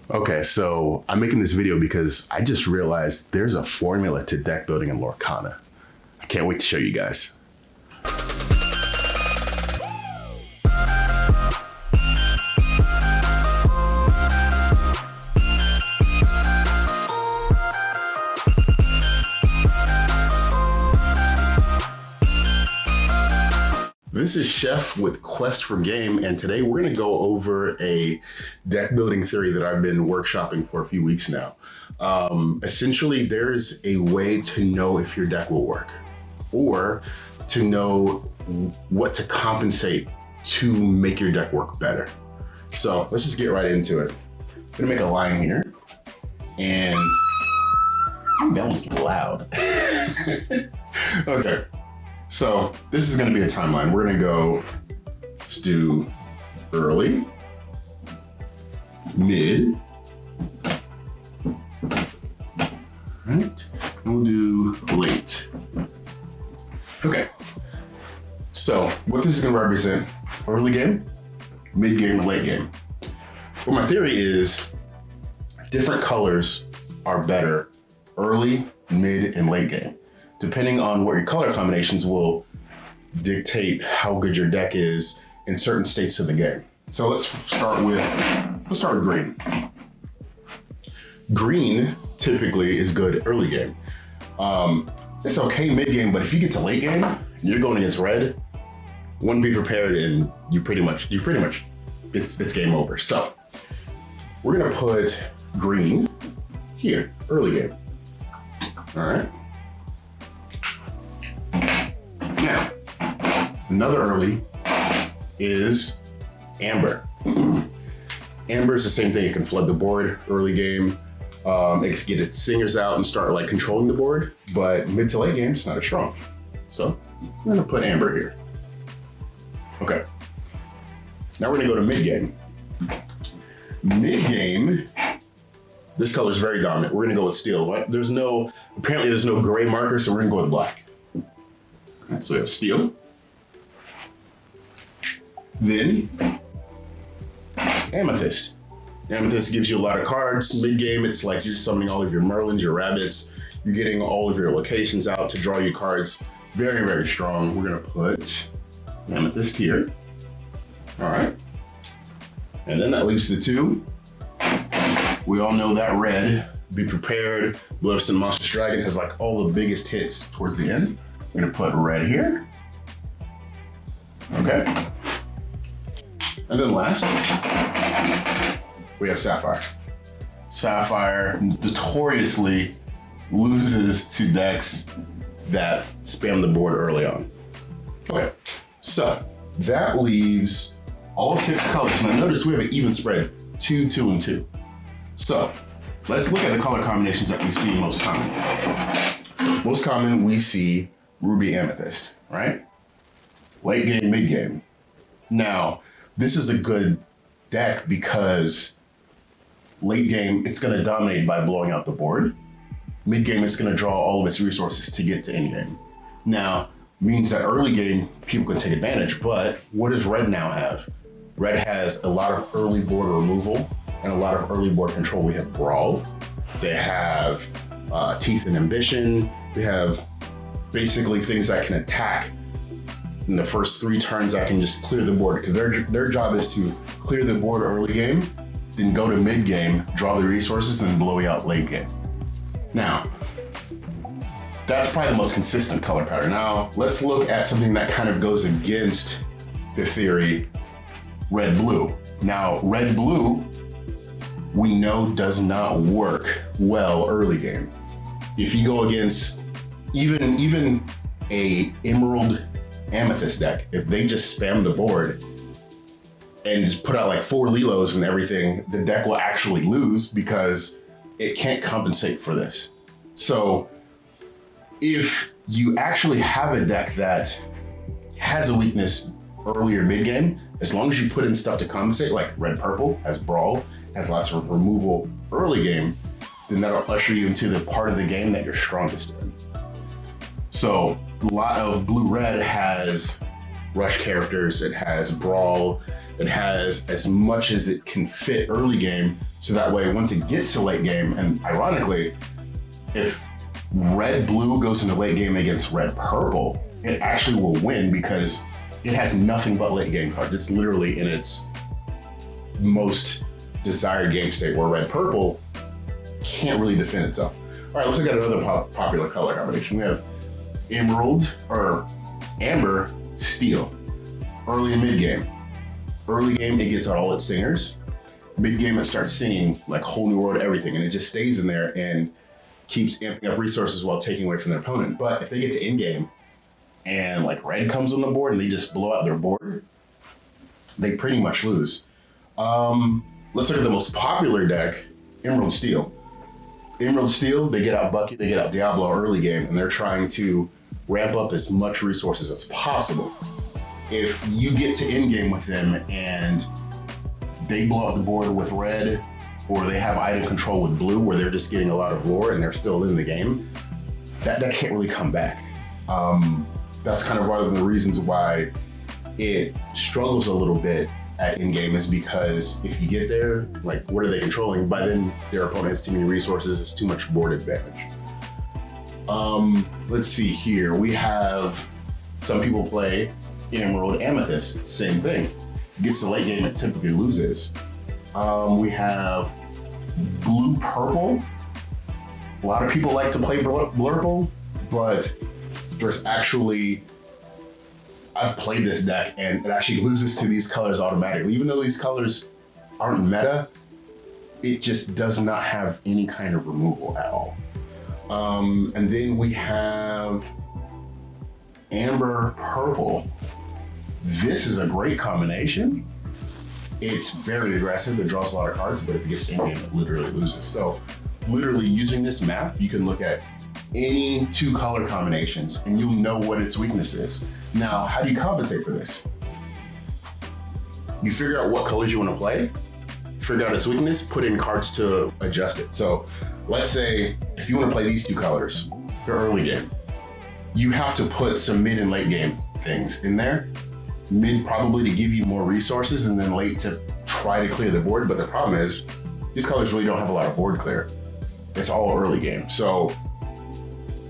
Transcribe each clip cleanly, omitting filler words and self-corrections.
Okay, so I'm making this video because I just realized there's a formula to deck building in Lorcana. I can't wait to show you guys. This is Chef with Quest for Game, and today we're going to go over a deck building theory that I've been workshopping for a few weeks now. Essentially, there's a way to know if your deck will work, or to know what to compensate to make your deck work better. So let's just get right into it. I'm going to make a line here, and that was loud. Okay. So this is going to be a timeline. We're going to go, let's do early, mid, right? And we'll do late. Okay. So what this is going to represent: early game, mid game, and late game. Well, my theory is different colors are better early, mid, and late game. Depending on what your color combinations will dictate how good your deck is in certain states of the game. So let's start with green. Green typically is good early game. It's okay mid game, but if you get to late game and you're going against red, one, be prepared, and you pretty much it's game over. So we're gonna put green here, early game. All right. Now, another early is amber. Amber is the same thing. It can flood the board early game. It can get its singers out and start like controlling the board, but mid to late game, it's not as strong. So we're gonna put amber here. Okay. Now we're gonna go to mid game. Mid game, this color is very dominant. We're gonna go with steel. Apparently there's no gray marker, so we're gonna go with black. Right, so we have steel. Then amethyst. Amethyst gives you a lot of cards. Mid-game, it's like you're summoning all of your Merlins, your rabbits. You're getting all of your locations out to draw you cards. Very, very strong. We're gonna put amethyst here. All right. And then that leaves the two. We all know that red. Be prepared. Bloodstone Monstrous Dragon has like all the biggest hits towards the end. We're gonna put red here. Okay. And then last, we have sapphire. Sapphire notoriously loses to decks that spam the board early on. Okay, so that leaves all 6 colors. Now notice we have an even spread, 2, 2, and 2. So let's look at the color combinations that we see most common. Most common, we see ruby amethyst, right? Late game, mid game. Now, this is a good deck because late game, it's gonna dominate by blowing out the board. Mid game, it's gonna draw all of its resources to get to end game. Now, means that early game, people can take advantage, but what does red now have? Red has a lot of early board removal and a lot of early board control. We have Brawl, they have Teeth and Ambition, they have basically things that can attack in the first 3 turns. I can just clear the board because their job is to clear the board early game, then go to mid game, draw the resources, then blow you out late game. Now, that's probably the most consistent color pattern. Now, let's look at something that kind of goes against the theory, red-blue. Now, red-blue, we know does not work well early game. If you go against even a emerald amethyst deck, if they just spam the board and just put out like 4 Lilos and everything, the deck will actually lose because it can't compensate for this. So if you actually have a deck that has a weakness earlier mid game, as long as you put in stuff to compensate, like red purple has Brawl, has lots of removal early game, then that'll usher you into the part of the game that you're strongest in. So a lot of blue-red has rush characters, it has Brawl, It has as much as it can fit early game, so that way once it gets to late game, and ironically, if red-blue goes into late game against red-purple, it actually will win because it has nothing but late game cards. It's literally in its most desired game state, where red-purple can't really defend itself. All right, let's look at another popular color combination. We have emerald or amber steel, early and mid game. Early game, it gets out all its singers. Mid game, it starts singing like whole new world everything, and it just stays in there and keeps amping up resources while taking away from their opponent. But if they get to end game and like red comes on the board and they just blow out their board, they pretty much lose. Let's look at the most popular deck, Emerald Steel. Emerald Steel, they get out Bucky, they get out Diablo early game, and they're trying to ramp up as much resources as possible. If you get to end game with them and they blow out the board with red, or they have item control with blue where they're just getting a lot of lore and they're still in the game, that deck can't really come back. That's kind of one of the reasons why it struggles a little bit at in-game, is because if you get there, like, what are they controlling? By then, their opponent has too many resources, it's too much board advantage. Let's see here. We have some people play Emerald Amethyst, same thing. Gets to late game, it typically loses. We have blue purple. A lot of people like to play blurple, but there's actually, I've played this deck and it actually loses to these colors automatically. Even though these colors aren't meta, it just does not have any kind of removal at all. And then we have amber purple. This is a great combination. It's very aggressive, it draws a lot of cards, but if it gets in game, it literally loses. So literally using this map, you can look at any two color combinations and you'll know what its weakness is. Now, how do you compensate for this? You figure out what colors you want to play, figure out its weakness, put in cards to adjust it. So let's say if you want to play these two colors, they're early game, you have to put some mid and late game things in there. Mid probably to give you more resources, and then late to try to clear the board. But the problem is these colors really don't have a lot of board clear. It's all early game. So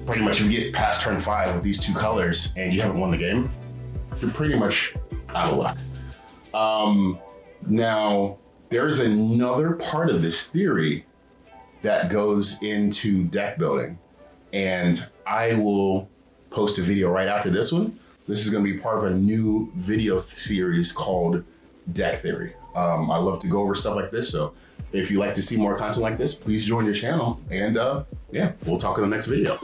pretty much if you get past turn 5 with these two colors and you haven't won the game, you're pretty much out of luck. Now, there's another part of this theory that goes into deck building, and I will post a video right after this one. This is going to be part of a new video series called Deck Theory. I love to go over stuff like this, so if you like to see more content like this, please join your channel, and yeah, we'll talk in the next video.